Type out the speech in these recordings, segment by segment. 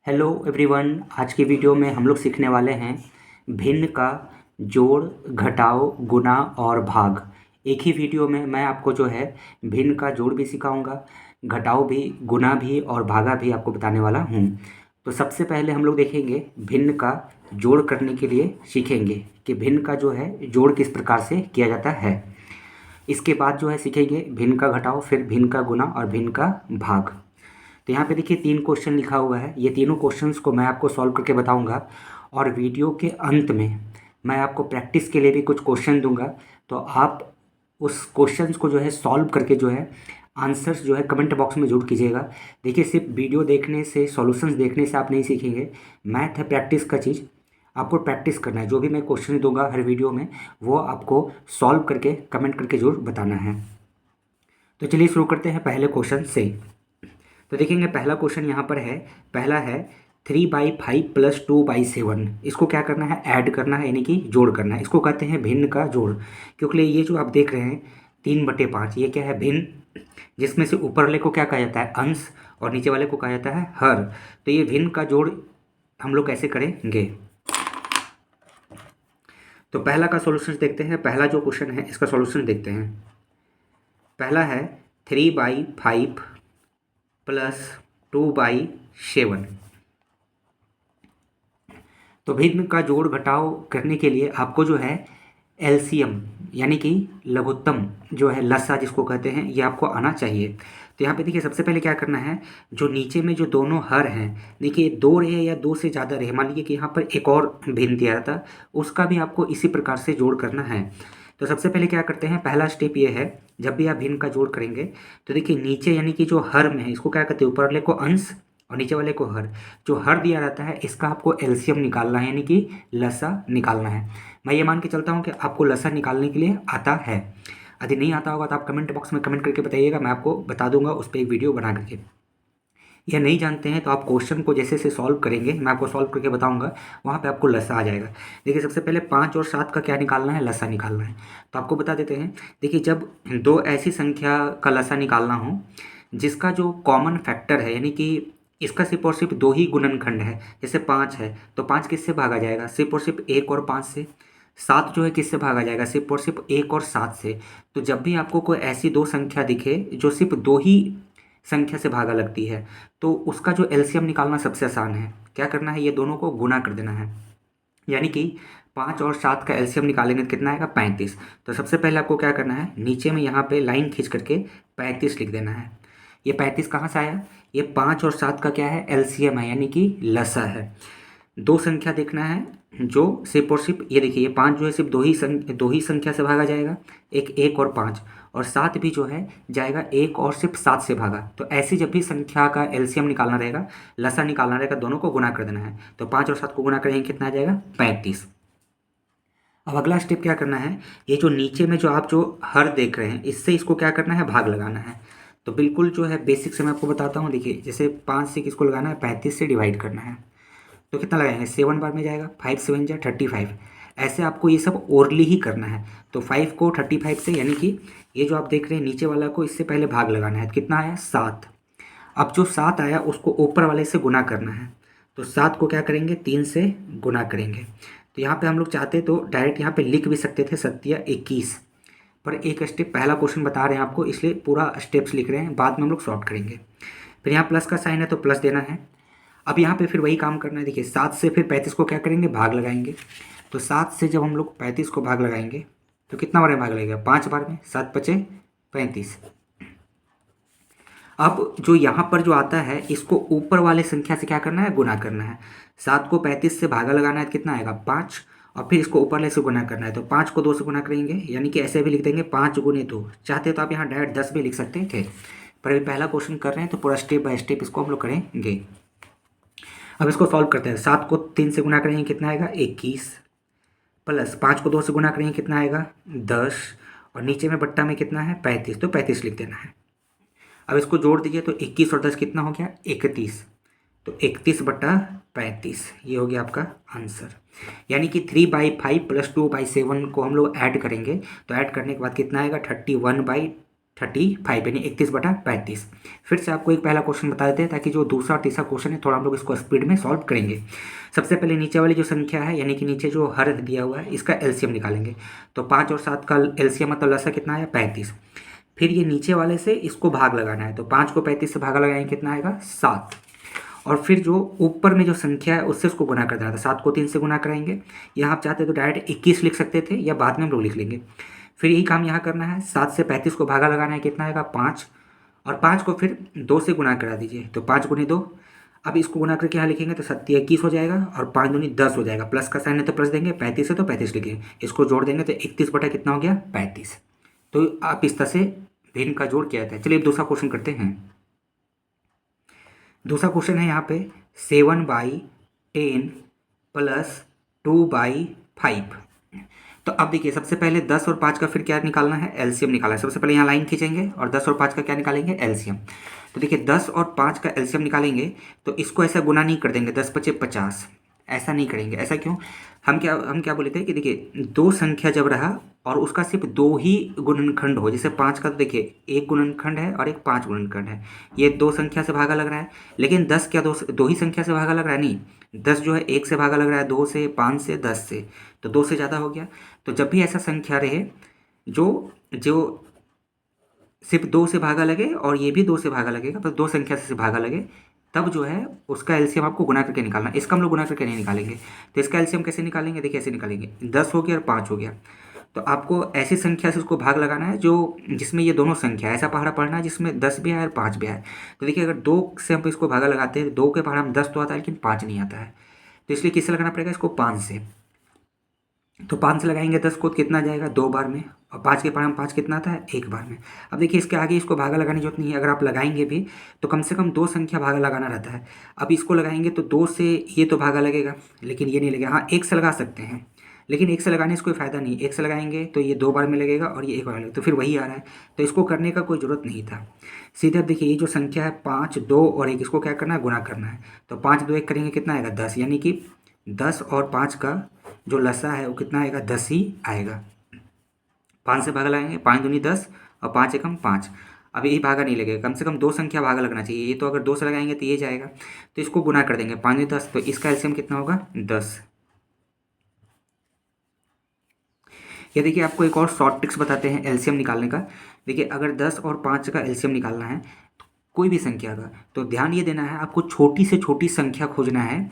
Hello everyone. आज की video में हम लोग सीखने वाले हैं भिन्न का जोड़, घटाव, गुणा और भाग। एक ही वीडियो में मैं आपको जो है भिन्न का जोड़ भी सिखाऊंगा, घटाव भी, गुणा भी और भागा भी आपको बताने वाला हूँ। तो सबसे पहले हम लोग देखेंगे भिन्न का जोड़ करने के लिए सीखेंगे कि भिन्न का जो है जोड़ किस प्रकार से किया जाता है। इसके बाद जो है सीखेंगे भिन्न का घटाव, फिर भिन्न का गुणा और भिन्न का भाग। तो यहाँ पे देखिए 3 क्वेश्चन लिखा हुआ है। ये तीनों क्वेश्चंस को मैं आपको सॉल्व करके बताऊंगा और वीडियो के अंत में मैं आपको प्रैक्टिस के लिए भी कुछ क्वेश्चन दूंगा। तो आप उस क्वेश्चंस को जो है सॉल्व करके जो है आंसर्स जो है कमेंट बॉक्स में जरूर कीजिएगा। देखिए सिर्फ वीडियो देखने से, सॉल्यूशंस देखने से आप नहीं सीखेंगे। मैथ है प्रैक्टिस का चीज़, आपको प्रैक्टिस करना है। जो भी मैं क्वेश्चन दूंगा हर वीडियो में वो आपको सॉल्व करके कमेंट करके जरूर बताना है। तो चलिए शुरू करते हैं पहले क्वेश्चन से। तो देखेंगे पहला क्वेश्चन यहाँ पर है। पहला है 3/5 प्लस 2/7। इसको क्या करना है? ऐड करना है, यानी कि जोड़ करना है। इसको कहते हैं भिन्न का जोड़। क्योंकि ये जो आप देख रहे हैं 3/5, ये क्या है? भिन्न, जिसमें से ऊपर वाले को क्या कहा जाता है? अंश, और नीचे वाले को कहा जाता है हर। तो ये भिन्न का जोड़ हम लोग कैसे करेंगे? तो पहला का सॉल्यूशन देखते हैं। पहला जो क्वेश्चन है इसका सॉल्यूशन देखते हैं। पहला है 3/5 प्लस 2/7। तो भिन्न का जोड़ घटाव करने के लिए आपको जो है एलसीएम, यानी कि लघुत्तम जो है, लसा जिसको कहते हैं, ये आपको आना चाहिए। तो यहाँ पे देखिए सबसे पहले क्या करना है, जो नीचे में जो दोनों हर हैं, देखिए 2 रहे या 2 से ज़्यादा रहे, मान लीजिए कि यहाँ पर एक और भिन्न दिया था, उसका भी आपको इसी प्रकार से जोड़ करना है। तो सबसे पहले क्या करते हैं, पहला स्टेप ये है, जब भी आप भिन्न का जोड़ करेंगे तो देखिए नीचे यानी कि जो हर में है इसको क्या कहते हैं? ऊपर वाले को अंश और नीचे वाले को हर। जो हर दिया रहता है इसका आपको एलसीएम निकालना है, यानी कि लसा निकालना है। मैं ये मान के चलता हूँ कि आपको लसा निकालने के लिए आता है। यदि नहीं आता होगा तो आप कमेंट बॉक्स में कमेंट करके बताइएगा, मैं आपको बता दूंगा उस पर एक वीडियो बना करके। या नहीं जानते हैं तो आप क्वेश्चन को जैसे से सॉल्व करेंगे, मैं आपको सॉल्व करके बताऊंगा, वहाँ पे आपको लसा आ जाएगा। देखिए सबसे पहले 5 और 7 का क्या निकालना है? लसा निकालना है। तो आपको बता देते हैं। देखिए जब दो ऐसी संख्या का लसा निकालना हो जिसका जो कॉमन फैक्टर है, यानी कि इसका सिर्फ और सिर्फ 2 ही गुणनखंड है, जैसे 5 है तो 5 किससे भागा जाएगा? सिर्फ और सिर्फ 1 और 5 से। 7 जो है किससे भागा जाएगा? सिर्फ और सिर्फ 1 और 7 से। तो जब भी आपको कोई ऐसी दो संख्या दिखे जो सिर्फ 2 ही संख्या से भागा लगती है तो उसका जो एलसीएम निकालना सबसे आसान है। क्या करना है? ये दोनों को गुना कर देना है, यानी कि 5 और 7 का एलसीएम निकालेंगे तो कितना आएगा? 35। तो सबसे पहले आपको क्या करना है, नीचे में यहाँ पे लाइन खींच करके 35 लिख देना है। ये 35 कहाँ से आया? ये 5 और 7 का क्या है? एलसीएम है, यानी कि लसा है। दो संख्या देखना है जो सिर्फ और सिर्फ, ये देखिए ये 5 जो है सिर्फ दो ही संख्या से भागा जाएगा, एक 1 और 5, और 7 भी जो है जाएगा 1 और सिर्फ 7 से भागा। तो ऐसी जब भी संख्या का एलसीएम निकालना रहेगा, लसा निकालना रहेगा, दोनों को गुना कर देना है। तो 5 और 7 को गुना करेंगे कितना आ जाएगा? 35। अब अगला स्टेप क्या करना है, ये जो नीचे में जो आप जो हर देख रहे हैं इससे इसको क्या करना है? भाग लगाना है। तो बिल्कुल जो है बेसिक से मैं आपको बताता हूँ। देखिए जैसे 5 से किसको लगाना है? 35 से डिवाइड करना है। तो कितना लगाएंगे? 7 बार में जाएगा, 5 7 जा 35। ऐसे आपको ये सब ओरली ही करना है। तो 5 को 35 से, यानी कि ये जो आप देख रहे हैं नीचे वाला को, इससे पहले भाग लगाना है। तो कितना आया? 7। अब जो 7 आया उसको ऊपर वाले से गुना करना है। तो 7 को क्या करेंगे? 3 से गुना करेंगे। तो यहाँ पे हम लोग चाहते तो डायरेक्ट यहाँ पे लिख भी सकते थे 7 21, पर एक स्टेप, पहला क्वेश्चन बता रहे हैं आपको इसलिए पूरा स्टेप्स लिख रहे हैं, बाद में हम लोग सॉल्व करेंगे। फिर यहाँ प्लस का साइन है तो प्लस देना है। अब यहाँ पे फिर वही काम करना है। देखिए 7 से फिर 35 को क्या करेंगे? भाग लगाएंगे। तो 7 से जब हम लोग 35 को भाग लगाएंगे तो कितना बार में भाग लगेगा? 5 बार में। 7 5 35। अब जो यहाँ पर जो आता है इसको ऊपर वाले संख्या से क्या करना है? गुना करना है। 7 को 35 से भागा लगाना है तो कितना आएगा? 5, और फिर इसको ऊपर वाले से गुना करना है। तो 5 को 2 से गुना करेंगे, यानी कि ऐसे भी लिख देंगे 5 गुने 2। चाहते तो आप यहाँ डायरेक्ट 10 भी लिख सकते थे, पर अभी पहला क्वेश्चन कर रहे हैं तो पूरा स्टेप बाय स्टेप इसको हम लोग करेंगे। अब इसको सॉल्व करते हैं। 7 को 3 से गुना करेंगे कितना आएगा? 21, प्लस 5 को 2 से गुना करेंगे कितना आएगा? 10, और नीचे में बट्टा में कितना है? 35, तो 35 लिख देना है। अब इसको जोड़ दीजिए तो 21 और 10 कितना हो गया? 31। तो 31/35 ये हो गया आपका आंसर। यानी कि 3/5 प्लस 2/7 को हम लोग ऐड करेंगे। तो ऐड करने के बाद कितना आएगा? 31/2। 35 यानी 31/35। फिर से आपको एक पहला क्वेश्चन बता देते हैं ताकि जो दूसरा और तीसरा क्वेश्चन है थोड़ा हम लोग इसको स्पीड में सॉल्व करेंगे। सबसे पहले नीचे वाली जो संख्या है यानी कि नीचे जो हर दिया हुआ है इसका एलसीएम निकालेंगे। तो 5 और 7 का एलसीएम मतलब लसा कितना आया 35। फिर ये नीचे वाले से इसको भाग लगाना है, तो 5 को 35 से भागा लगाएंगे कितना आएगा 7। और फिर जो ऊपर में जो संख्या है उससे उसको गुना कर देना था, 7 को 3 से गुना कराएंगे। यहाँ आप चाहते तो डायरेक्ट 21 लिख सकते थे या बाद में हम लोग लिख लेंगे। फिर यही काम यहाँ करना है, 7 से 35 को भागा लगाना है कितना आएगा 5, और 5 को फिर 2 से गुना करा दीजिए, तो 5 गुनी 2। अब इसको गुना करके यहाँ लिखेंगे तो 21 हो जाएगा और 5 दूनी 10 हो जाएगा। प्लस का साइन है तो प्लस देंगे, 35 है तो 35 लिखेंगे, इसको जोड़ देंगे तो 31 बटा कितना हो गया 35। तो आप इस तरह से भिन्न का जोड़ किया जाता है। चलिए दूसरा क्वेश्चन करते हैं। दूसरा क्वेश्चन है यहाँ पे 7/10 प्लस 2/5। तो अब देखिए सबसे पहले 10 और 5 का फिर क्या निकालना है एलसीएम निकालना है। सबसे पहले यहाँ लाइन खींचेंगे और 10 और 5 का क्या निकालेंगे एलसीएम। तो देखिए 10 और 5 का एलसीएम निकालेंगे तो इसको ऐसा गुना नहीं कर देंगे 10 पचे 50, ऐसा नहीं करेंगे। ऐसा क्यों, हम क्या बोले थे कि देखिए दो संख्या जब रहा और उसका सिर्फ दो ही गुणनखंड हो, जैसे 5 का तो देखिए एक गुणनखंड है और एक 5 गुणनखंड है, ये दो संख्या से भागा लग रहा है। लेकिन 10 क्या दो ही संख्या से भागा लग रहा है, नहीं, 10 जो है एक से भागा लग रहा है, 2 से, 5 से, 10 से, तो 2 से ज़्यादा हो गया। तो जब भी ऐसा संख्या रहे जो जो सिर्फ 2 से भागा लगे और ये भी 2 से भागा लगेगा, बस दो संख्या से भागा लगे, तब जो है उसका एलसीएम आपको गुना करके निकालना। इसका हम लोग गुना करके नहीं निकालेंगे। तो इसका एलसीएम कैसे निकालेंगे, देखिए ऐसे निकालेंगे, 10 हो गया और 5 हो गया। तो आपको ऐसी संख्या से उसको भाग लगाना है जो जिसमें ये दोनों संख्या ऐसा पहाड़ा पढ़ना है जिसमें 10 भी आए और 5 भी आए। तो देखिए अगर 2 से हम इसको भागा लगाते हैं, 2 के पहाड़ा हम 10 तो आता है लेकिन 5 नहीं आता है, तो इसलिए किससे लगाना पड़ेगा इसको 5 से। तो 5 से लगाएंगे 10 को, कितना जाएगा 2 बार में, और 5 के पहाड़ में 5 कितना आता है 1 बार में। अब देखिए इसके आगे इसको भागा लगाने की जरूरत नहीं है, अगर आप लगाएंगे भी तो कम से कम दो संख्या भागा लगाना रहता है। अब इसको लगाएंगे तो 2 से ये तो भागा लगेगा लेकिन ये नहीं लगेगा। हाँ 1 से लगा सकते हैं लेकिन 1 से लगाने से कोई फ़ायदा नहीं, 1 से लगाएंगे तो ये 2 बार में लगेगा और ये 1 बार लगेगा, तो फिर वही आ रहा है। तो इसको करने का कोई ज़रूरत नहीं था। सीधे देखिए ये जो संख्या है 5, 2 और 1, इसको क्या करना है गुना करना है। तो 5, 2, 1 करेंगे कितना आएगा 10, यानी कि 10 और 5 का जो लसा है वो कितना आएगा 10 ही आएगा। 5 से भागा लगाएंगे, 5 दूनी 10 और 5 एकम 5। अब यही भागा नहीं लगेगा, कम से कम दो संख्या भागा लगना चाहिए। ये तो अगर 2 से लगाएंगे तो ये जाएगा, तो इसको गुना कर देंगे 5 दूनी 10, तो इसका एलसीएम कितना होगा 10। ये देखिए आपको एक और शॉर्ट ट्रिक्स बताते हैं एलसीएम निकालने का। देखिए अगर 10 और 5 का एलसीएम निकालना है तो कोई भी संख्या का, तो ध्यान ये देना है आपको छोटी से छोटी संख्या खोजना है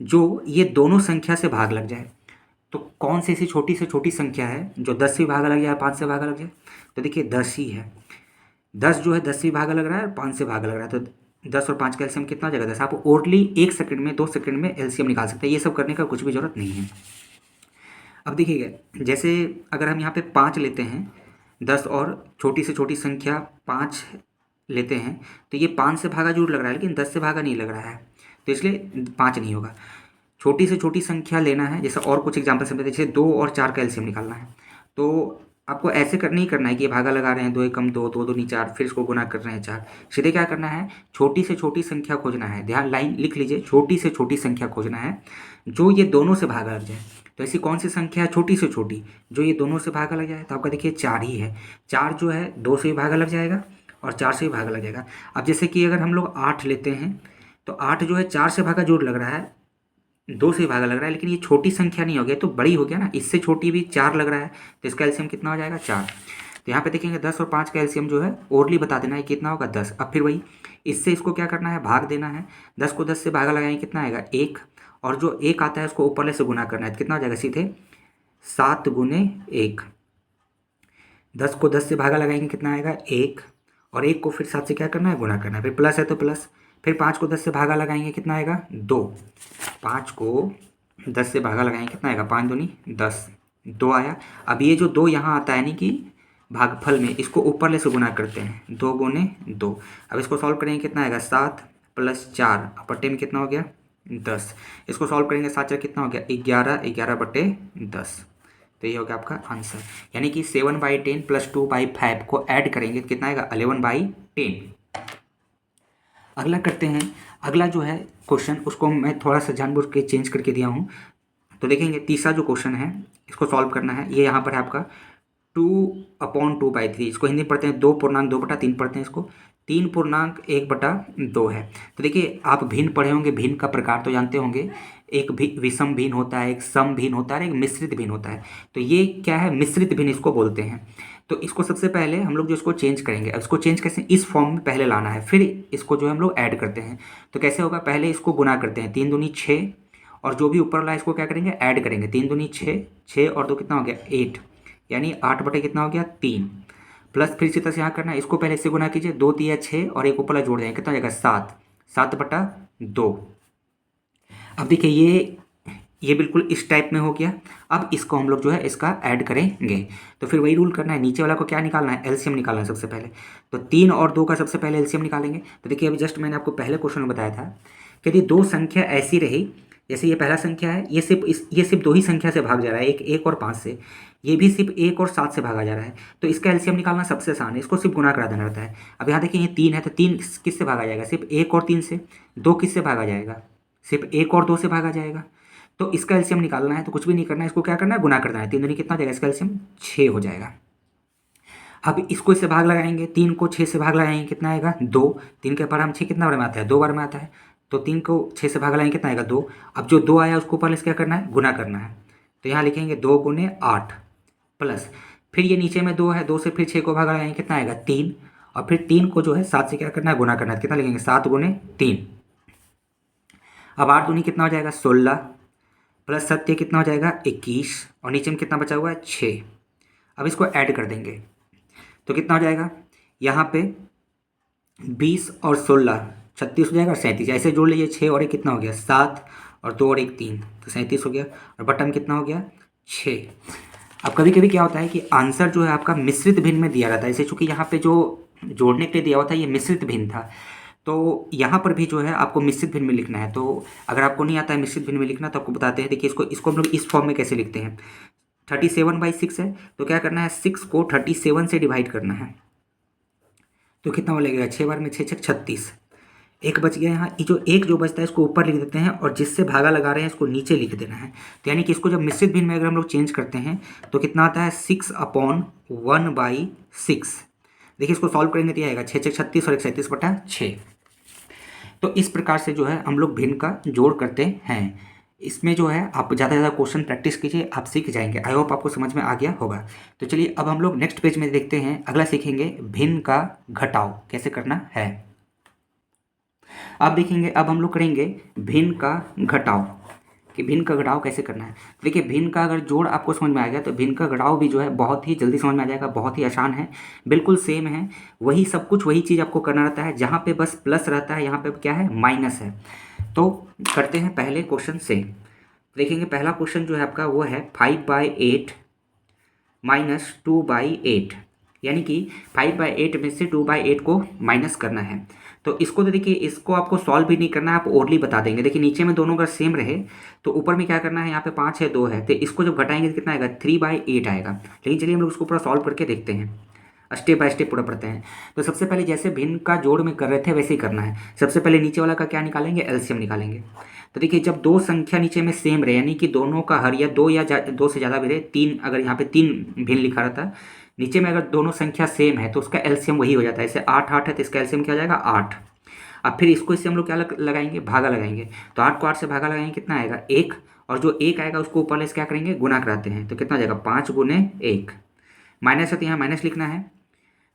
जो ये दोनों संख्या से भाग लग जाए। तो कौन सी ऐसी छोटी से छोटी संख्या है जो 10 से भागा लग जाए, 5 से भागा लग जाए, तो देखिए 10 ही है। 10 जो है 10 से भागा लग रहा है और 5 से भागा लग रहा है, तो 10 और 5 का एलसीएम कितना हो जाएगा 10। आप ओरली 1 सेकंड में 2 सेकंड में एलसीएम निकाल सकते हैं, ये सब करने का कुछ भी जरूरत नहीं है। अब देखिएगा जैसे अगर हम यहाँ पे 5 लेते हैं, 10 और छोटी से छोटी संख्या 5 लेते हैं, तो ये 5 से भागा जरूर लग रहा है लेकिन 10 से भागा नहीं लग रहा है, तो इसलिए 5 नहीं होगा। छोटी से छोटी संख्या लेना है, जैसे और कुछ एग्जाम्पल समझते जैसे 2 और 4 का एलसीएम निकालना है, तो आपको ऐसे नहीं करना है कि ये भागा लगा रहे हैं 2 एकम 2, 2 दूनी 4, फिर इसको गुना कर रहे हैं 4। सीधे क्या करना है छोटी से छोटी संख्या खोजना है, ध्यान लाइन लिख लीजिए, छोटी से छोटी संख्या खोजना है जो ये दोनों से भागा लग जाए। तो ऐसी कौन सी संख्या है छोटी से छोटी जो ये दोनों से भागा लग जाए, तो आपका देखिए 4 ही है। 4 जो है 2 से भी भागा लग जाएगा और 4 से भी भागा लग जाएगा। अब जैसे कि अगर हम लोग 8 लेते हैं तो 8 जो है 4 से भागा जरूर लग रहा है, 2 से भागा लग रहा है, लेकिन ये छोटी संख्या नहीं हो गया तो बड़ी हो गया ना, इससे छोटी भी 4 लग रहा है, तो इसका एलसीएम कितना हो जाएगा 4। तो यहाँ पे देखेंगे 10 और 5 का एलसीएम जो है ओरली बता देना है कितना होगा 10। अब फिर वही इससे इसको क्या करना है भाग देना है, 10 को 10 से भागा लगाएंगे कितना आएगा 1, और जो 1 आता है उसको ऊपरले से गुना करना है, तो कितना हो जाएगा सीधे 7 गुने 1। 10 को 10 से भागा लगाएंगे कितना आएगा 1, और 1 को फिर 7 से क्या करना है गुना करना है, फिर प्लस है तो प्लस, फिर 5 को 10 से भागा लगाएंगे कितना आएगा 2। 5 को 10 से भागा लगाएंगे कितना आएगा 5 दूनी 10, 2 आया। अब ये जो 2 यहाँ आता है यानी कि भागफल में, इसको ऊपरले से गुना करते हैं 2 गुने 2। अब इसको सॉल्व करेंगे कितना आएगा 7 + 4, अपट्टे में कितना हो गया 10। इसको सॉल्व करेंगे 7 4 कितना हो गया 11, 11/10। तो ये हो गया आपका आंसर, यानी कि 7/10 + 2/5 को ऐड करेंगे तो कितना आएगा 11/10। अगला करते हैं। अगला जो है क्वेश्चन उसको मैं थोड़ा सा जानबूझ के चेंज करके दिया हूँ। तो देखेंगे तीसरा जो क्वेश्चन है इसको सॉल्व करना है, ये यहाँ पर है आपका 2/2/3, इसको हिंदी में पढ़ते हैं 2 पूर्णांक 2/3 पढ़ते हैं इसको, 3 पूर्णांक 1/2 है। तो देखिए आप भिन्न पढ़े होंगे, भिन्न का प्रकार तो जानते होंगे, एक विषम भिन्न होता है, एक सम भिन्न होता है, एक मिश्रित भिन्न होता है। तो ये क्या है, मिश्रित भिन्न इसको बोलते हैं। तो इसको सबसे पहले हम लोग जो इसको चेंज करेंगे, अब इसको चेंज कैसे, इस फॉर्म में पहले लाना है, फिर इसको जो है हम लोग ऐड करते हैं। तो कैसे होगा, पहले इसको गुना करते हैं, 3 दूनी 6, और जो भी ऊपर वाला है इसको क्या करेंगे, ऐड करेंगे, 3 दूनी 6, 6 और 2 कितना हो गया 8, यानी 8 कितना हो गया 3, प्लस फिर इसी तरह से यहाँ करना है, इसको पहले इससे गुना कीजिए, 2 तिया 6 और एक ऊपर वाला जोड़ देंगे, कितना हो जाएगा 7, 7/2। अब देखिए ये बिल्कुल इस टाइप में हो गया। अब इसको हम लोग जो है इसका ऐड करेंगे, तो फिर वही रूल करना है, नीचे वाला को क्या निकालना है, एलसीएम निकालना है सबसे पहले। तो 3 और 2 का सबसे पहले एलसीएम निकालेंगे। तो देखिए अभी जस्ट मैंने आपको पहले क्वेश्चन में बताया था कि यदि दो संख्या ऐसी रही, जैसे ये पहला संख्या है, ये सिर्फ 2 ही संख्या से भाग जा रहा है, एक 1 और 5 से, ये भी सिर्फ 1 और 7 से भागा जा रहा है, तो इसका एलसीएम निकालना सबसे आसान है, इसको सिर्फ गुना करा देना रहता है। अब यहाँ देखिए ये 3 है, तो 3 किससे भागा जाएगा, सिर्फ 1 और 3 से, 2 किससे भागा जाएगा, सिर्फ 1 और 2 से भागा जाएगा। तो इसका एलसीएम निकालना है, तो कुछ भी नहीं करना है, इसको क्या करना है, गुना करना है, 3 दूनी कितना हो जाएगा, इसका एलसीएम 6 हो जाएगा। अब इसको इससे भाग लगाएंगे, 3 को 6 से भाग लगाएंगे, कितना आएगा 2, 3 के पर हम 6 कितना बार में आता है, 2 बार में आता है, तो 3 को 6 से भाग लगाएंगे, कितना आएगा 2। अब जो 2 आया उसको ऊपर क्या करना है, गुना करना है, तो यहाँ लिखेंगे 2 गुने 8, प्लस फिर ये नीचे में 2 है, 2 से फिर 6 को भाग लगाएंगे, कितना आएगा 3, और फिर 3 को जो है 7 से क्या करना है, गुना करना है, कितना लिखेंगे 7 गुने 3। अब 8 दूनी कितना हो जाएगा 16, प्लस 7 कितना हो जाएगा 21, और नीचे में कितना बचा हुआ है 6। अब इसको ऐड कर देंगे, तो कितना हो जाएगा, यहाँ पे 20 और 16 36 हो जाएगा, और 37 ऐसे जोड़ लीजिए, 6 और 1 कितना हो गया 7, और 2 और 1 3, तो 37 हो गया, और बटन कितना हो गया 6। अब कभी कभी क्या होता है कि आंसर जो है आपका मिश्रित भिन्न में दिया रहता है, जैसे चूँकि यहाँ पे जो जोड़ने के लिए दिया हुआ था ये मिश्रित भिन्न था, तो यहाँ पर भी जो है आपको मिश्रित भिन्न में लिखना है। तो अगर आपको नहीं आता है मिश्रित भिन्न में लिखना, तो आपको बताते हैं, देखिए इसको हम लोग इस फॉर्म में कैसे लिखते हैं, 37/6 है, तो क्या करना है, 6 को 37 से डिवाइड करना है, तो कितना हो लगेगा, 6 बार में 6 6 36, एक बच गया। यहाँ जो एक जो बचता है इसको ऊपर लिख देते हैं, और जिससे भागा लगा रहे हैं इसको नीचे लिख देना है। तो यानी कि इसको जब मिश्रित भिन्न में अगर हम लोग चेंज करते हैं तो कितना आता है 6/1/6। देखिए इसको सॉल्व करेंगे तो आएगा 6 6 36 और 137/6। तो इस प्रकार से जो है हम लोग भिन्न का जोड़ करते हैं। इसमें जो है आप ज़्यादा से ज़्यादा क्वेश्चन प्रैक्टिस कीजिए, आप सीख जाएंगे। आई होप आपको समझ में आ गया होगा। तो चलिए अब हम लोग नेक्स्ट पेज में देखते हैं, अगला सीखेंगे भिन्न का घटाव कैसे करना है। अब देखेंगे, अब हम लोग करेंगे भिन्न का घटाव, कि भिन्न का घटाव कैसे करना है। देखिए भिन्न का अगर जोड़ आपको समझ में आ गया तो भिन्न का घटाव भी जो है बहुत ही जल्दी समझ में आ जाएगा, बहुत ही आसान है, बिल्कुल सेम है, वही सब कुछ वही चीज़ आपको करना रहता है। जहाँ पे बस प्लस रहता है यहाँ पे क्या है, माइनस है। तो करते हैं पहले क्वेश्चन से। देखेंगे पहला क्वेश्चन जो है आपका वो है 5/8 माइनस 2/8, यानी कि 5/8 में से 2/8 को माइनस करना है। तो इसको तो देखिए इसको आपको सॉल्व भी नहीं करना है, आप ओरली बता देंगे। देखिए नीचे में दोनों अगर सेम रहे तो ऊपर में क्या करना है, यहाँ पे 5 है 2 है, तो इसको जब घटाएंगे तो कितना आएगा 3/8 आएगा। लेकिन चलिए हम लोग उसको पूरा सॉल्व करके देखते हैं, स्टेप बाय स्टेप पूरा पढ़ते हैं। तो सबसे पहले जैसे भिन्न का जोड़ में कर रहे थे वैसे ही करना है। सबसे पहले नीचे वाला का क्या निकालेंगे, एलसीएम निकालेंगे। तो देखिए जब दो संख्या नीचे में सेम रहे, यानी कि दोनों का हर या 2 या 2 से ज़्यादा भी रहे, 3 अगर यहाँ पे 3 भिन्न लिखा रहता है, नीचे में अगर दोनों संख्या सेम है तो उसका एलसीएम वही हो जाता है। जैसे 8 8 है तो इसका एलसीएम क्या हो जाएगा 8। अब फिर इसको इससे हम लोग क्या लगाएंगे, भागा लगाएंगे। तो 8 को 8 से भागा लगाएंगे, कितना आएगा 1, और जो 1 आएगा उसको ऊपर ले क्या करेंगे, गुना कराते हैं, तो कितना हो जाएगा 5 गुने 1। माइनस है तो यहाँ माइनस लिखना है।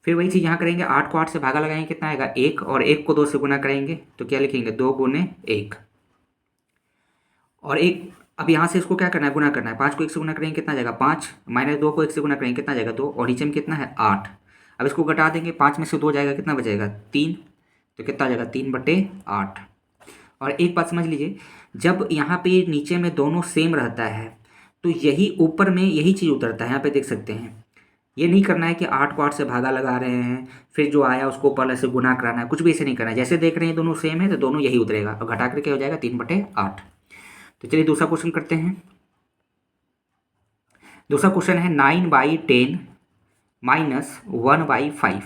फिर वही चीज़ यहाँ करेंगे, 8 को 8 से भागा लगाएंगे, कितना आएगा 1, और 1 को 2 से गुना करेंगे तो क्या लिखेंगे 2 गुने 1, और 1। अब यहाँ से इसको क्या करना है, गुना करना है। 5 को 1 से गुना करेंगे, कितना आ जाएगा 5, माइनस 2 को 1 से गुना करेंगे, कितना आ जाएगा 2, और नीचे में कितना है 8। अब इसको घटा देंगे, 5 में से 2 जाएगा, कितना बचेगा 3, तो कितना आ जाएगा 3/8। और एक बात समझ लीजिए, जब यहाँ पे नीचे में दोनों सेम रहता है तो यही ऊपर में यही चीज़ उतरता है। यहाँ पे देख सकते हैं, ये नहीं करना है कि 8 को 8 से भागा लगा रहे हैं फिर जो आया उसको ऊपर से गुना कराना है, कुछ भी ऐसे नहीं करना है। जैसे देख रहे हैं दोनों सेम है तो दोनों यही उतरेगा, और घटा करके हो जाएगा 3/8। तो चलिए दूसरा क्वेश्चन करते हैं। दूसरा क्वेश्चन है 9/10 माइनस 1/5।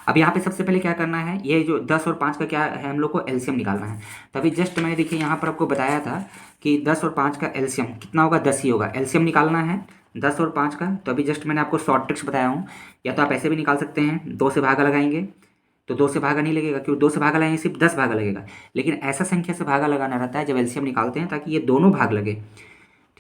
अब यहाँ पे सबसे पहले क्या करना है, ये जो 10 और 5 का क्या है, हम लोग को एलसीएम निकालना है। तभी जस्ट मैंने देखिए यहाँ पर आपको बताया था कि 10 और 5 का एलसीएम कितना होगा, 10 ही होगा। एलसीएम निकालना है 10 और 5 का। तो अभी जस्ट मैंने आपको शॉर्ट ट्रिक्स बताया हूँ, या तो आप ऐसे भी निकाल सकते हैं, 2 से भागा लगाएंगे तो 2 से भागा नहीं लगेगा, क्योंकि 2 से भागा लगाएंगे सिर्फ 10 भागा लगेगा। लेकिन ऐसा संख्या से भागा लगाना रहता है जब एलसीएम निकालते हैं, ताकि ये दोनों भाग लगे।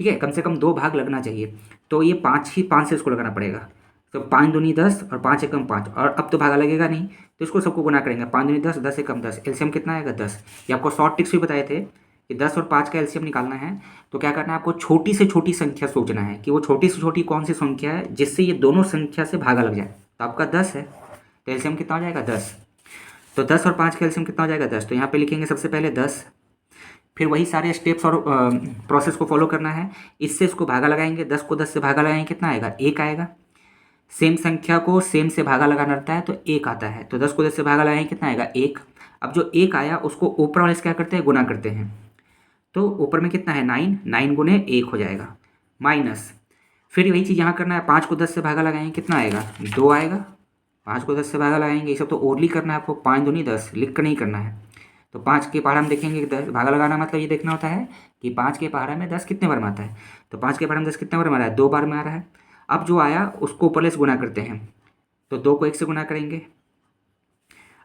ठीक है, कम से कम 2 भाग लगना चाहिए। तो ये 5 ही 5 से इसको लगाना पड़ेगा। तो 5 दूनी 10 और 5 एकम 5, और अब तो भागा लगेगा नहीं, तो इसको सबको गुना करेंगे। 5 दूनी 10, 10 एकम 10, एलसीएम कितना आएगा 10। ये आपको शॉर्ट ट्रिक्स भी बताए थे कि 10 और 5 का एलसीएम निकालना है तो क्या करना है, आपको छोटी से छोटी संख्या सोचना है कि वो छोटी से छोटी कौन सी संख्या है जिससे ये दोनों संख्या से भागा लग जाए। तो आपका 10 है, तो एलसीएम कितना हो जाएगा 10। तो 10 और 5 का एलसीएम कितना हो जाएगा 10। तो यहाँ पे लिखेंगे सबसे पहले 10, फिर वही सारे स्टेप्स और प्रोसेस को फॉलो करना है। इससे इसको भागा लगाएंगे, 10 को 10 से भागा लगाएंगे, कितना आएगा 1 आएगा। सेम संख्या को सेम से भागा लगाना रहता है तो 1 आता है। तो 10 को 10 से भागा लगाएंगे, कितना आएगा 1। अब जो 1 आया उसको ऊपर वाले से क्या करते हैं, गुना करते हैं। तो ऊपर में कितना है 9, 9 गुने 1 हो जाएगा, माइनस फिर वही चीज़ यहाँ करना है। 5 को 10 से भागा लगाएंगे, कितना आएगा 2 आएगा। 5 को 10 से भागा लगाएंगे, ये सब तो ओरली करना है आपको, 5 दूनी 10 लिख कर नहीं करना है। तो 5 के पहाड़ा में देखेंगे कि 10 भागा लगाना मतलब ये देखना होता है कि 5 के पहाड़ा में 10 कितने बार में आता है। तो 5 के पहाड़ा में 10 कितने बार में आ रहा है, 2 बार में आ रहा है। अब जो आया उसको ऊपर से गुना करते हैं, तो 2 को 1 से गुना करेंगे।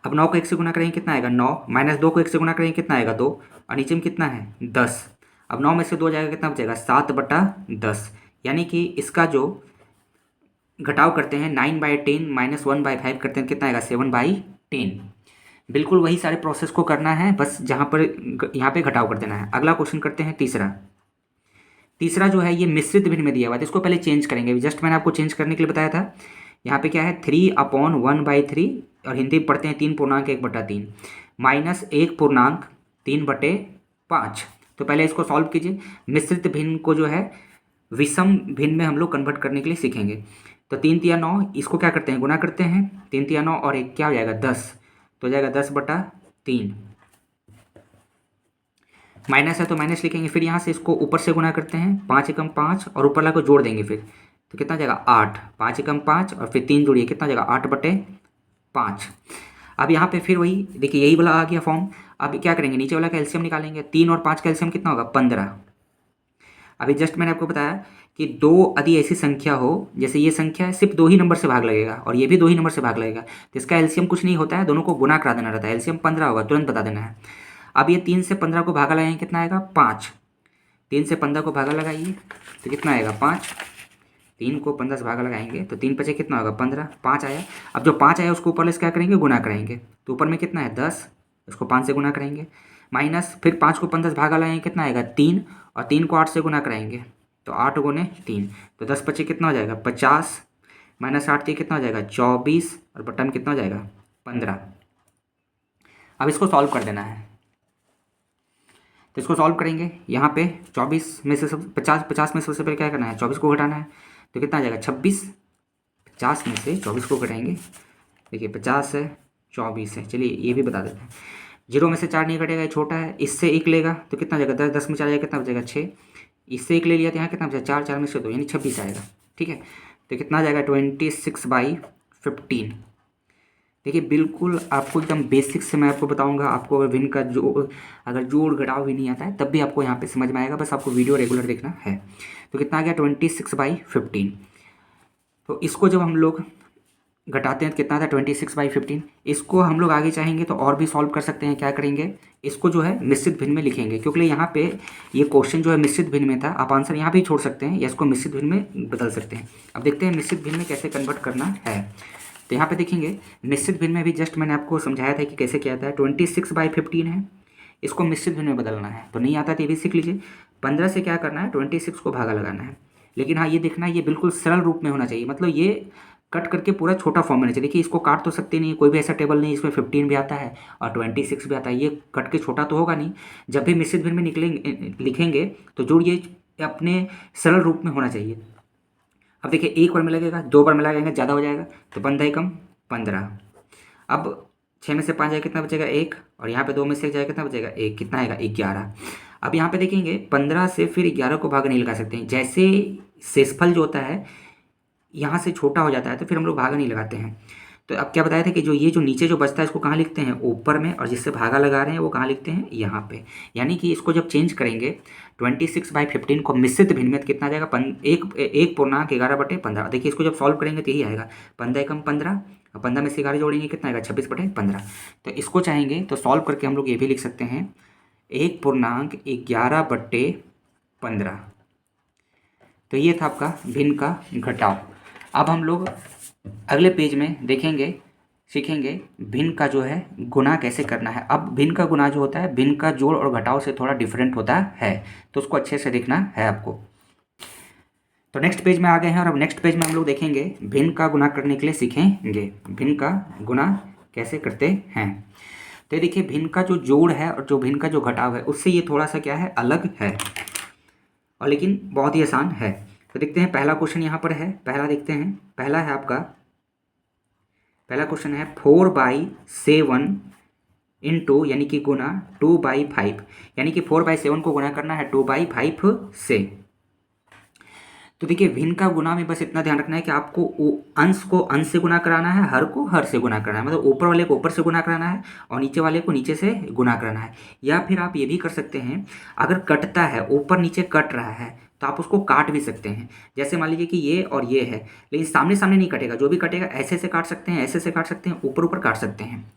अब 9 को 1 से गुना करेंगे, कितना आएगा 9, माइनस 2 को 1 से गुना करेंगे, कितना आएगा 2, और नीचे में कितना है 10। अब 9 में से 2 जाएगा, कितना बचेगा 7/10। यानी कि इसका जो घटाव करते हैं 9/10 माइनस 1/5 करते हैं, कितना आएगा 7/10। बिल्कुल वही सारे प्रोसेस को करना है, बस जहाँ पर यहाँ पे घटाव कर देना है। अगला क्वेश्चन करते हैं तीसरा। तीसरा जो है ये मिश्रित भिन्न में दिया हुआ है, तो इसको पहले चेंज करेंगे। जस्ट मैंने आपको चेंज करने के लिए बताया था। यहाँ पे क्या है 3/1/3, और हिंदी में पढ़ते हैं 3/1/3 माइनस 1/3/5। तो पहले इसको सॉल्व कीजिए। मिश्रित भिन्न को जो है विषम भिन्न में हम लोग कन्वर्ट करने के लिए सीखेंगे। तो 3 तिया 9, इसको क्या करते हैं गुना करते हैं। 3 तिया 9 और 1 क्या हो जाएगा 10, तो हो जाएगा 10/3। माइनस है तो माइनस लिखेंगे, फिर यहाँ से इसको ऊपर से गुना करते हैं, 5 एकम 5 और ऊपर वाला को जोड़ देंगे फिर, तो कितना जाएगा 8। 5 एकम 5 और फिर 3 जोड़िए, कितना जाएगा 8/5। अब यहाँ पे फिर वही देखिए यही वाला आ गया फॉर्म। अब क्या करेंगे, नीचे वाला का एलसीएम निकालेंगे। 3 और 5 का एलसीएम कितना होगा 15। अभी जस्ट मैंने आपको बताया कि 2 यदि ऐसी संख्या हो, जैसे ये संख्या है सिर्फ 2 ही नंबर से भाग लगेगा और ये भी 2 ही नंबर से भाग लगेगा, तो इसका एलसीएम कुछ नहीं होता है, दोनों को गुना करा देना रहता है। एलसीएम 15 होगा, तुरंत बता देना है। अब ये 3 से 15 को भागा लगाएंगे, कितना आएगा 5। 3 से 15 को भागा लगाइए तो कितना आएगा 5। 3 को 15 से भागा लगाएंगे तो 3 बचे कितना होगा 15, 5 आया। अब जो 5 आया उसको ऊपर से क्या करेंगे गुना कराएंगे, तो ऊपर में कितना है 10, उसको 5 से गुना करेंगे। माइनस फिर 5 को 15 से भागा लगाएंगे, कितना आएगा 3, और 3 को 8 से गुना कराएंगे, तो 8 गुने 3, तो 10 बचे कितना हो जाएगा 50। माइनस 8 कितना हो जाएगा 24, और बट्टा में कितना हो जाएगा 15। अब इसको सॉल्व कर देना है, तो इसको सॉल्व करेंगे। यहाँ पे 24 में से सब 50 में से सबसे पहले क्या करना है 24 को घटाना है, तो कितना आ जाएगा 26। 50 में से 24 को घटाएंगे, देखिए 50 है 24 है, चलिए ये भी बता देते हैं। 0 में से 4 नहीं घटेगा, ये छोटा है। इससे 1 लेगा तो कितना जाएगा 10, 10 में 4 जाएगा कितना बचेगा 6। इससे 1 ले लिया तो यहाँ कितना बचा 4, 4 में से 2 यानी 26 आएगा। ठीक है, तो कितना आ जाएगा 26/15। देखिए बिल्कुल आपको एकदम बेसिक से मैं आपको बताऊंगा। आपको अगर भिन्न का अगर जोड़ घटाव भी नहीं आता है तब भी आपको यहाँ पे समझ में आएगा, बस आपको वीडियो रेगुलर देखना है। तो कितना आ गया 26/15। तो इसको जब हम लोग घटाते हैं तो कितना था 26/15। इसको हम लोग आगे चाहेंगे तो और भी सॉल्व कर सकते हैं। क्या करेंगे, इसको जो है मिश्रित भिन्न में लिखेंगे, क्योंकि यहाँ पे ये क्वेश्चन जो है मिश्रित भिन्न में था। आप आंसर यहाँ भी छोड़ सकते हैं या इसको मिश्रित भिन्न में बदल सकते हैं। अब देखते हैं मिश्रित भिन्न में कैसे कन्वर्ट करना है। तो यहाँ पे देखेंगे मिश्रित भिन्न में भी जस्ट मैंने आपको समझाया था कि कैसे किया था। 26/15 है, इसको मिश्रित भिन्न में बदलना है, तो नहीं आता तो ये भी सीख लीजिए। 15 से क्या करना है 26 को भागा लगाना है। लेकिन हाँ ये देखना है ये बिल्कुल सरल रूप में होना चाहिए, मतलब ये कट करके पूरा छोटा फॉर्म में चाहिए। देखिए इसको काट तो सकते नहीं, कोई भी ऐसा टेबल नहीं इसमें 15 भी आता है और 26 भी आता है, ये कट के छोटा तो होगा नहीं। जब भी मिश्रित भिन्न में निकलेंगे लिखेंगे तो जोड़ ये अपने सरल रूप में होना चाहिए। अब देखिए 1 बार में लगेगा, 2 बार में लगाएंगे ज़्यादा हो जाएगा, तो 15 कम 15। अब 6 में से 5 जाएगा कितना बचेगा 1, और यहाँ पे 2 में से 1 जाएगा कितना बचेगा 1, कितना आएगा 11। अब यहाँ पे देखेंगे 15 से फिर 11 को भाग नहीं लगा सकते हैं। जैसे शेषफल जो होता है यहाँ से छोटा हो जाता है तो फिर हम लोग भागा नहीं लगाते हैं। तो अब क्या बताया था कि जो ये जो नीचे जो बचता है इसको कहाँ लिखते हैं, ऊपर में, और जिससे भागा लगा रहे हैं वो कहाँ लिखते हैं, यहाँ पे। यानी कि इसको जब चेंज करेंगे 26/15 को मिश्रित भिन्न में, तो कितना आ जाएगा, 1.11/15। देखिए इसको जब सॉल्व करेंगे तो यही आएगा, 15 एकम 15, 15 में से 11 जोड़ेंगे कितना आएगा, 26/15। तो इसको चाहेंगे तो सॉल्व करके हम लोग ये भी लिख सकते हैं 1.11/15। तो ये था आपका भिन्न का घटाव। अब हम लोग अगले पेज में देखेंगे, सीखेंगे भिन्न का जो है गुणा कैसे करना है। अब भिन्न का गुणा जो होता है भिन्न का जोड़ और घटाव से थोड़ा डिफरेंट होता है, तो उसको अच्छे से देखना है आपको। तो नेक्स्ट पेज में आ गए हैं और अब नेक्स्ट पेज में हम लोग देखेंगे भिन्न का गुणा करने के लिए सीखेंगे भिन्न का गुणा कैसे करते हैं। तो ये देखिए भिन्न का जो जोड़ है और जो भिन्न का जो घटाव है उससे ये थोड़ा सा क्या है, अलग है, और लेकिन बहुत ही आसान है। तो देखते हैं पहला क्वेश्चन यहाँ पर है, पहला देखते हैं। पहला है आपका, पहला क्वेश्चन है 4/7 इंटू यानी कि गुना 2/5, यानी कि 4/7 को गुना करना है 2/5 से। तो देखिए भिन्न का गुना में बस इतना ध्यान रखना है कि आपको अंश को अंश से गुना कराना है, हर को हर से गुना कराना है, मतलब ऊपर वाले को ऊपर से गुना कराना है और नीचे वाले को नीचे से गुना कराना है। या फिर आप ये भी कर सकते हैं, अगर कटता है, ऊपर नीचे कट रहा है, तो आप उसको काट भी सकते हैं। जैसे मान लीजिए कि ये और ये है, लेकिन सामने सामने नहीं कटेगा, जो भी कटेगा ऐसे से काट सकते हैं, ऐसे से काट सकते हैं, ऊपर ऊपर काट सकते हैं।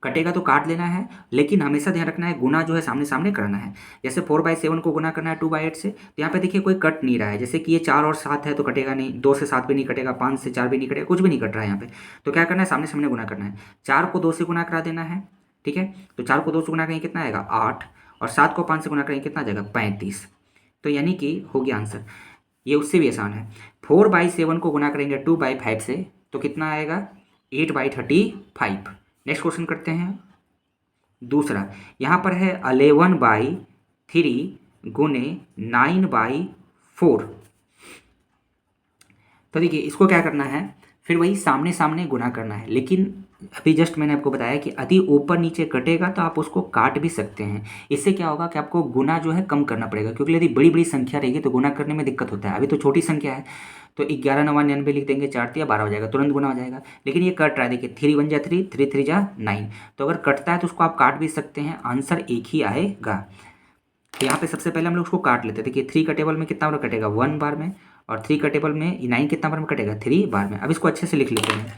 कटेगा तो काट लेना है, लेकिन हमेशा ध्यान रखना है गुना जो है सामने सामने करना है। जैसे 4/7 को गुना करना है 2/8 से, तो यहाँ पे देखिए कोई कट नहीं रहा है। जैसे कि ये 4 और 7 है तो कटेगा नहीं, 2 से 7 भी नहीं कटेगा, 5 से 4 भी नहीं कटेगा, कुछ भी नहीं कट रहा है यहाँ पे। तो क्या करना है, सामने सामने गुना करना है। 4 को 2 से गुना करा देना है, ठीक है। तो 4 को 2 से गुना करेंगे कितना आएगा, 8, और 7 को 5 से गुना करेंगे कितना आ जाएगा, 35। तो यानी कि हो गया आंसर। ये उससे भी आसान है। 4/7 को गुना करेंगे 2/5 से, तो कितना आएगा, 8/35। नेक्स्ट क्वेश्चन करते हैं दूसरा। यहाँ पर है 11/3 गुने 9/4। तो देखिए इसको क्या करना है, फिर वही सामने सामने गुना करना है, लेकिन अभी जस्ट मैंने आपको बताया कि यदि ऊपर नीचे कटेगा तो आप उसको काट भी सकते हैं। इससे क्या होगा कि आपको गुना जो है कम करना पड़ेगा, क्योंकि यदि बड़ी बड़ी संख्या रहेगी तो गुना करने में दिक्कत होता है। अभी तो छोटी संख्या है, तो 11 9 99 लिख देंगे, 4 3 12 हो जाएगा, तुरंत गुना हो जाएगा। लेकिन ये कट रहा है, देखिए 3 1 जा 3, 3 3 जा 9। तो अगर कटता है तो उसको आप काट भी सकते हैं, आंसर एक ही आएगा। तो यहाँ पे सबसे पहले हम लोग उसको काट लेते हैं। देखिए 3 का टेबल में कितना बार कटेगा, 1 बार में, और 3 का टेबल में 9 कितना बार में कटेगा, 3 बार में। अब इसको अच्छे से लिख लेते हैं।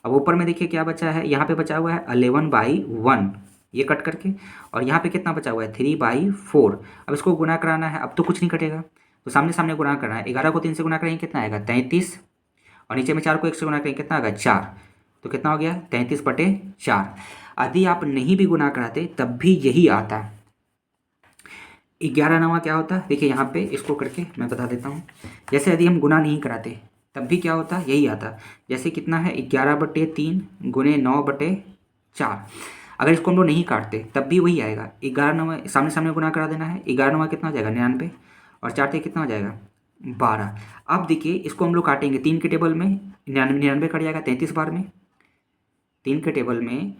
अब ऊपर में देखिए क्या बचा है, यहाँ पे बचा हुआ है 11/1, ये कट करके, और यहाँ पे कितना बचा हुआ है, 3/4। अब इसको गुना कराना है, अब तो कुछ नहीं कटेगा, तो सामने सामने गुना करना है। 11 को 3 से गुना करेंगे कितना आएगा, 33, और नीचे में 4 को 1 से गुना करेंगे कितना आएगा, 4। तो कितना हो गया, 33/4। यदि आप नहीं भी गुना कराते तब भी यही आता। 11 9 क्या होता है, देखिए यहाँ पे इसको करके मैं बता देता हूँ। जैसे यदि हम गुना नहीं कराते तब भी क्या होता, यही आता। जैसे कितना है, 11/3 गुने 9/4। अगर इसको हम लोग नहीं काटते तब भी वही आएगा। 11 9 सामने सामने गुना करा देना है, 11 9 कितना हो जाएगा, 99, और 4 3 कितना हो जाएगा, 12। अब देखिए इसको हम लोग काटेंगे, 3 के टेबल में 99 कट जाएगा 33 बार में, 3 के टेबल में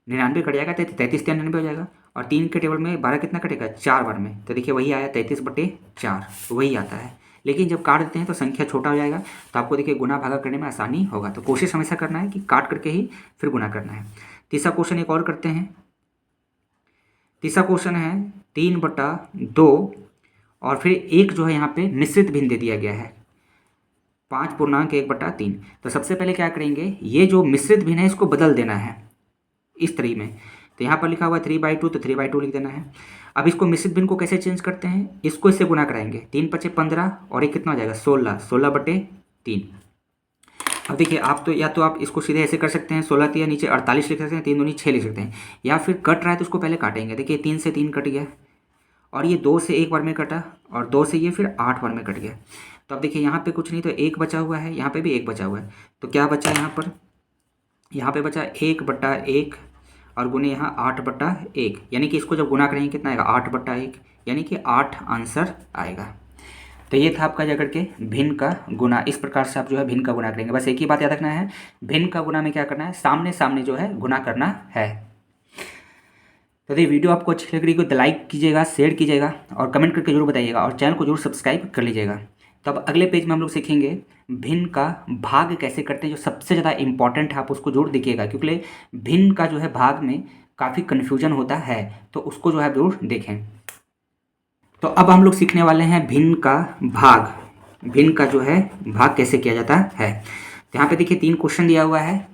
99 कट जाएगा, 33 99 हो जाएगा, और 3 के टेबल में 12 कितना कटेगा, 4 बार में। तो देखिए वही आया 33/4, वही आता है। लेकिन जब काट देते हैं तो संख्या छोटा हो जाएगा, तो आपको देखिए गुना भागा करने में आसानी होगा। तो कोशिश हमेशा करना है कि काट करके ही फिर गुना करना है। तीसरा क्वेश्चन एक और करते हैं। तीसरा क्वेश्चन है 3/2, और फिर एक जो है यहाँ पे मिश्रित भिन्न दे दिया गया है, 5.1/3। तो सबसे पहले क्या करेंगे, ये जो मिश्रित भिन्न है इसको बदल देना है इस तरीके में। तो यहाँ पर लिखा हुआ है 3/2, तो 3/2 लिख देना है। अब इसको मिश्रित भिन्न को कैसे चेंज करते हैं, इसको इससे गुना कराएंगे, 3 5 15, और एक कितना हो जाएगा, 16, 16/3। अब देखिए आप तो या तो आप इसको सीधे ऐसे कर सकते हैं, 16 3 नीचे 48 लिख सकते हैं, 3 दूनी 6 लिख सकते हैं, या फिर कट रहा है तो उसको पहले काटेंगे। देखिए 3 से 3 कट गया, और ये 2 से 1 बार में कटा, और 2 से ये फिर 8 बार में कट गया। तो अब देखिए यहाँ पे कुछ नहीं, तो 1 बचा हुआ है, यहाँ पे भी 1 बचा हुआ है। तो क्या बचा यहाँ पर, यहाँ पे बचा 1/1, और गुने यहाँ 8/1, यानी कि इसको जब गुना करेंगे कितना आएगा, 8/1, यानी कि 8 आंसर आएगा। तो ये था आपका जाकर के भिन्न का गुना। इस प्रकार से आप जो है भिन्न का गुना करेंगे। बस एक ही बात याद रखना है, भिन्न का गुना में क्या करना है, सामने सामने जो है गुना करना है। तो ये वीडियो आपको अच्छी लग रही है तो लाइक कीजिएगा, शेयर कीजिएगा, और कमेंट करके जरूर बताइएगा, और चैनल को जरूर सब्सक्राइब कर लीजिएगा। तो अब अगले पेज में हम लोग सीखेंगे भिन्न का भाग कैसे करते हैं, जो सबसे ज़्यादा इम्पॉर्टेंट है, आप उसको जरूर देखिएगा क्योंकि भिन्न का जो है भाग में काफ़ी कन्फ्यूजन होता है, तो उसको जो है जरूर देखें। तो अब हम लोग सीखने वाले हैं भिन्न का भाग, भिन्न का जो है भाग कैसे किया जाता है। तो यहाँ पे देखिए 3 क्वेश्चन दिया हुआ है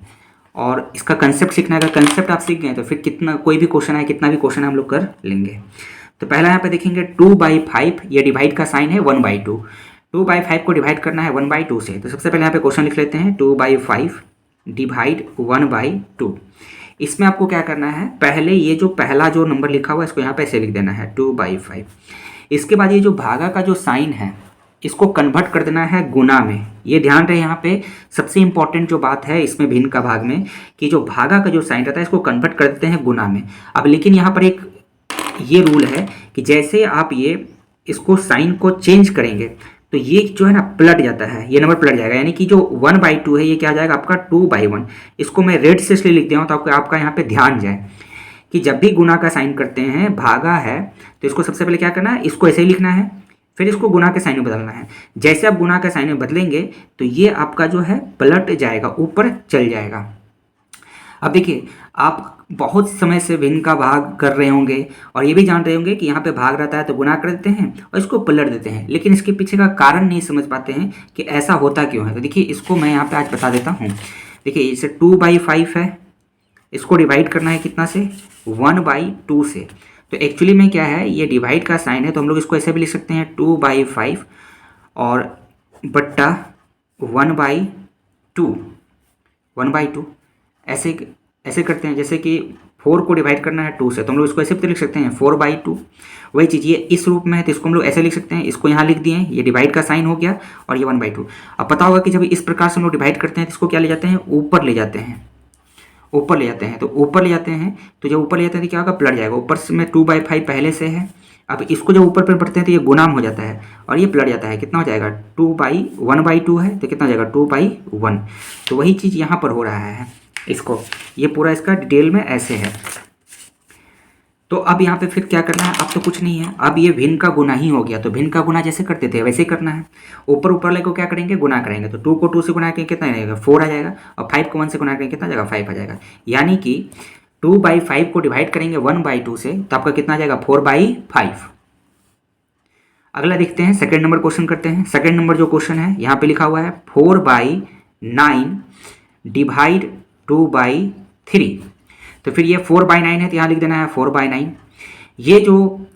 और इसका कंसेप्ट सीखना है। अगर कंसेप्ट आप सीख गए तो फिर कितना कोई भी क्वेश्चन है, कितना भी क्वेश्चन हम लोग कर लेंगे। तो पहला यहाँ पे देखेंगे 2/5, ये डिवाइड का साइन है 1/2। 2/5 को डिवाइड करना है 1/2 से। तो सबसे पहले यहाँ पे क्वेश्चन लिख लेते हैं 2/5 डिवाइड 1/2। इसमें आपको क्या करना है, पहले ये जो पहला जो नंबर लिखा हुआ है इसको यहाँ पे ऐसे लिख देना है 2/5। इसके बाद ये जो भागा का जो साइन है इसको कन्वर्ट कर देना है गुना में। ये ध्यान रहे यहाँ पे सबसे इंपॉर्टेंट जो बात है इसमें भिन्न का भाग में कि जो भागा का जो साइन रहता है इसको कन्वर्ट कर देते हैं गुना में। अब लेकिन यहाँ पर एक ये रूल है कि जैसे आप ये इसको साइन को चेंज करेंगे तो ये जो है ना पलट जाता है, ये नंबर पलट जाएगा, यानी कि जो 1/2 है ये क्या आ जाएगा आपका 2/1। इसको मैं रेड से इसलिए लिख दिया हूँ तो आपका यहाँ पे ध्यान जाए कि जब भी गुना का साइन करते हैं, भागा है तो इसको सबसे पहले क्या करना है, इसको ऐसे ही लिखना है, फिर इसको गुना के साइन में बदलना है। जैसे आप गुना के साइन में बदलेंगे तो ये आपका जो है पलट जाएगा, ऊपर चल जाएगा। अब देखिए आप बहुत समय से भिन्न का भाग कर रहे होंगे और ये भी जान रहे होंगे कि यहाँ पे भाग रहता है तो गुना कर देते हैं और इसको पलट देते हैं, लेकिन इसके पीछे का कारण नहीं समझ पाते हैं कि ऐसा होता क्यों है। तो देखिए इसको मैं यहाँ पे आज बता देता हूँ। देखिए इसे 2/5 है, इसको डिवाइड करना है कितना से, 1/2 से। तो एक्चुअली में क्या है, ये डिवाइड का साइन है तो हम लोग इसको ऐसे भी लिख सकते हैं 2/5 और बट्टा 1/2, 1/2 ऐसे करते हैं। जैसे कि 4 को डिवाइड करना है 2 से तो हम लोग इसको ऐसे भी लिख सकते हैं 4/2। वही चीज़ ये इस रूप में है तो इसको हम लोग ऐसे लिख सकते हैं, इसको यहाँ लिख दिए, ये डिवाइड का साइन हो गया और ये 1/2। अब पता होगा कि जब इस प्रकार से हम लोग डिवाइड करते हैं तो इसको क्या ले जाते हैं, ऊपर ले जाते हैं, ऊपर ले जाते हैं। तो ऊपर ले जाते हैं तो जब ऊपर ले जाते हैं तो क्या होगा, पलट जाएगा। ऊपर से में 2/5 पहले से है, अब इसको जब ऊपर पर पढ़ते हैं तो ये गुणाम हो जाता है और ये पलट जाता है, कितना हो जाएगा 1/2 है तो कितना हो जाएगा 2/1। तो वही चीज़ यहाँ पर हो रहा है, इसको ये पूरा इसका डिटेल में ऐसे है। तो अब यहाँ पे फिर क्या करना है, अब तो कुछ नहीं है, अब ये भिन्न का गुना ही हो गया। तो भिन्न का गुना जैसे करते थे वैसे ही करना है, ऊपर वाले को क्या करेंगे, गुना करेंगे। तो 2 को 2 से गुना करेंगे कितना आ जाएगा 4 आ जाएगा, और 5 को 1 से गुना करेंगे कितना आ जाएगा 5 आ जाएगा। यानी कि 2/5 को डिवाइड करेंगे 1/2 से तो आपका कितना आ जाएगा 4/5। अगला देखते हैं, सेकेंड नंबर क्वेश्चन करते हैं। सेकेंड नंबर जो क्वेश्चन है यहाँ पे लिखा हुआ है 4/9 डिवाइड 2/3। तो फिर ये 4/9 है तो यहाँ लिख देना है 4/9। ये जो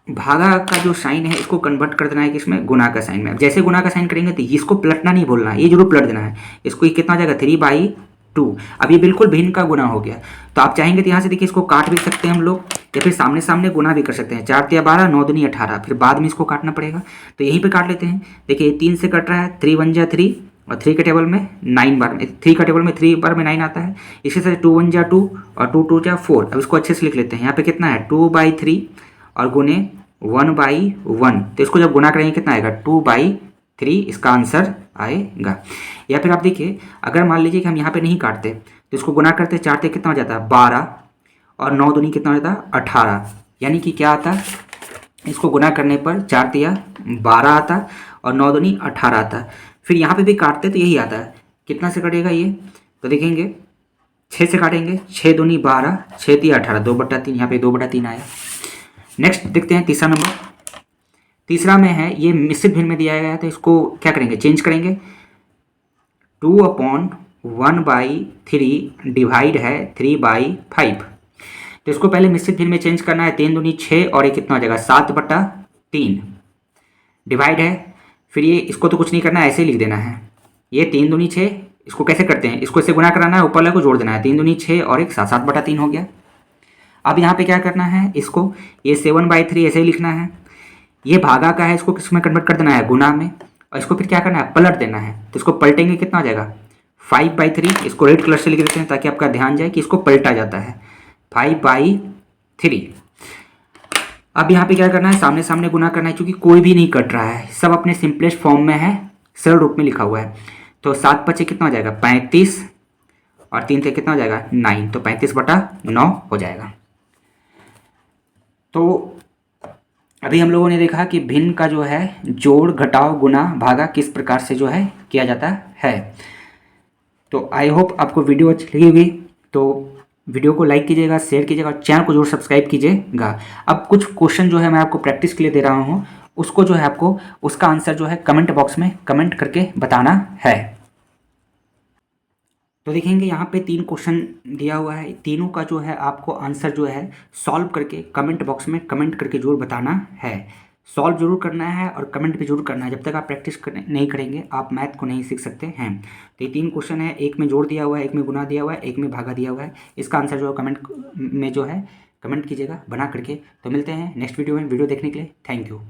भागा का जो साइन है इसको कन्वर्ट कर देना है किसमें, गुना का साइन में। अब जैसे गुना का साइन करेंगे तो इसको पलटना नहीं बोलना है, ये जरूर पलट देना है। इसको ये कितना हो जाएगा 3/2। अब ये बिल्कुल भिन्न का गुना हो गया। तो आप चाहेंगे तो यहाँ से देखिए इसको काट भी सकते हैं हम लोग, या फिर सामने सामने गुना भी कर सकते हैं। 4 × 12 9 दूनी 18, फिर बाद में इसको काटना पड़ेगा। तो यहीं पर काट लेते हैं। देखिए 3 से कट रहा है, 3 × 1 = 3 और 3 के टेबल में 9 बार में, 3 का टेबल में 3 बार में 9 आता है। इसी तरह 2 × 1 = 2 और 2 × 2 = 4। अब इसको अच्छे से लिख लेते हैं। यहाँ पे कितना है 2/3 और गुने 1/1। तो इसको जब गुना करेंगे कितना आएगा 2/3, इसका आंसर आएगा। या फिर आप देखिए अगर मान लीजिए कि हम यहाँ पे नहीं काटते तो इसको गुना करते, 4 से कितना हो जाता है 12 और 9 दूनी कितना हो जाता है 18। यानी कि क्या आता है, इसको गुना करने पर 4 × 12 आता और 9 दूनी 18 आता। फिर यहाँ पे भी काटते तो यही आता है। कितना से कटेगा ये, तो देखेंगे 6 से काटेंगे, 6 दूनी 12, 6 × 18, 2/3। यहाँ पे 2/3 आया। नेक्स्ट देखते हैं तीसरा नंबर। तीसरा में है ये मिश्रित भिन्न में दिया गया है तो इसको क्या करेंगे, चेंज करेंगे। 2/1/3 डिवाइड है 3/5। तो इसको पहले मिश्रित भिन्न में चेंज करना है। 3 दूनी 6 और ये कितना हो जाएगा 7/3 डिवाइड है। फिर ये इसको तो कुछ नहीं करना है, ऐसे ही लिख देना है। ये 3 दूनी 6, इसको कैसे करते हैं, इसको इससे गुना कराना है, ऊपर वाले को जोड़ देना है। 3 दूनी 6 और एक 7/3 हो गया। अब यहाँ पे क्या करना है, इसको ये 7/3 ऐसे ही लिखना है। ये भागा का है, इसको किस में कन्वर्ट कर देना है, गुना में। और इसको फिर क्या करना है, पलट देना है। तो इसको पलटेंगे कितना हो जाएगा 5/3। इसको रेड कलर से लिख देते हैं ताकि आपका ध्यान जाए कि इसको पलटा जाता है 5/3। अब यहाँ पे क्या करना है, सामने सामने गुना करना है, क्योंकि कोई भी नहीं कट रहा है, सब अपने सिंपलेस्ट फॉर्म में है, सरल रूप में लिखा हुआ है। तो 7×5 कितना हो जाएगा 35 और 3 से कितना हो जाएगा 9, तो 35/9 हो जाएगा। तो अभी हम लोगों ने देखा कि भिन्न का जो है जोड़ घटाव गुना भागा किस प्रकार से जो है किया जाता है। तो आई होप आपको वीडियो अच्छी लगी होगी। तो वीडियो को लाइक कीजिएगा, शेयर कीजिएगा और चैनल को जरूर सब्सक्राइब कीजिएगा। अब कुछ क्वेश्चन जो है मैं आपको प्रैक्टिस के लिए दे रहा हूँ, उसको जो है आपको उसका आंसर जो है कमेंट बॉक्स में कमेंट करके बताना है। तो देखेंगे यहाँ पे 3 क्वेश्चन दिया हुआ है, तीनों का जो है आपको आंसर जो है सॉल्व करके कमेंट बॉक्स में कमेंट करके जरूर बताना है। सॉल्व जरूर करना है और कमेंट भी जरूर करना है। जब तक आप प्रैक्टिस नहीं करेंगे आप मैथ को नहीं सीख सकते हैं। तो ये 3 क्वेश्चन है, एक में जोड़ दिया हुआ है, एक में गुना दिया हुआ है, एक में भागा दिया हुआ है। इसका आंसर जो है कमेंट में जो है कमेंट कीजिएगा बना करके। तो मिलते हैं नेक्स्ट वीडियो में। वीडियो देखने के लिए थैंक यू।